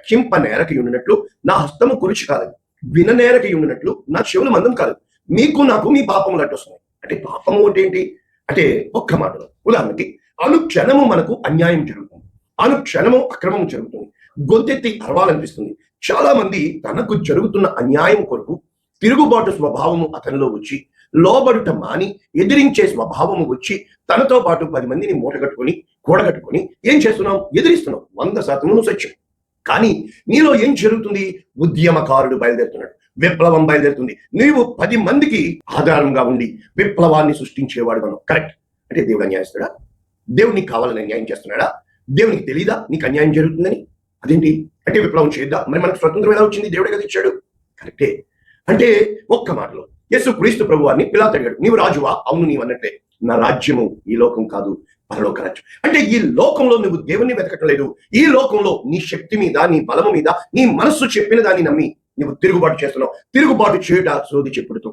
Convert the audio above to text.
లెక్కింపనేరకి ఉండినట్లు నా హస్తము కురుచి కాలేదు, విననేరకి ఉండినట్లు నా చెవులు మందం కాలేదు. మీకు నాకు మీ పాపములు అడ్డొస్తున్నాయి. అంటే పాపము అంటే ఏంటి అంటే ఒక్క మాటలో ఉదాహరణకి అనుక్షణము మనకు అన్యాయం జరుగుతుంది, అనుక్షణము అక్రమం జరుగుతుంది, గొంతెత్తి అరవాలనిపిస్తుంది. చాలా మంది తనకు జరుగుతున్న అన్యాయం కొరకు తిరుగుబాటు స్వభావము అతనిలో వచ్చి, లోబడుట మాని ఎదిరించే స్వభావము వచ్చి తనతో పాటు 10 మందిని మూటగట్టుకొని కూడగట్టుకొని ఏం చేస్తున్నాం? ఎదిరిస్తున్నాం. 100% సత్యం. కానీ నీలో ఏం జరుగుతుంది? ఉద్యమకారుడు బయలుదేరుతున్నాడు, విప్లవం బయలుదేరుతుంది. నీవు 10 మందికి ఆధారంగా ఉండి విప్లవాన్ని సృష్టించేవాడు. కరెక్ట్. అంటే దేవుడు అన్యాయస్తుడా? దేవుడు నీకు కావాలని అన్యాయం చేస్తున్నాడా? దేవునికి తెలీదా నీకు అన్యాయం జరుగుతుందని? అదేంటి అంటే విప్లవం చేద్దాం, మరి మనకు స్వతంత్రం ఎలా వచ్చింది? దేవుడే కదా ఇచ్చాడు. కరెక్టే. అంటే ఒక్క మాటలో యేసు క్రీస్తు ప్రభువాన్ని పిలాతు అడిగాడు, నీవు రాజువా? అవును, నీవు అన్నట్లే. నా రాజ్యము ఈ లోకం కాదు, పరలోక రాజ్యం. అంటే ఈ లోకంలో నువ్వు దేవుణ్ణి వెతకటం లేదు. ఈ లోకంలో నీ శక్తి మీద, నీ బలము మీద, నీ మనస్సు చెప్పిన దాన్ని నమ్మి నువ్వు తిరుగుబాటు చేస్తున్నావు. తిరుగుబాటు చేయుట సోది చెప్పుడుతూ.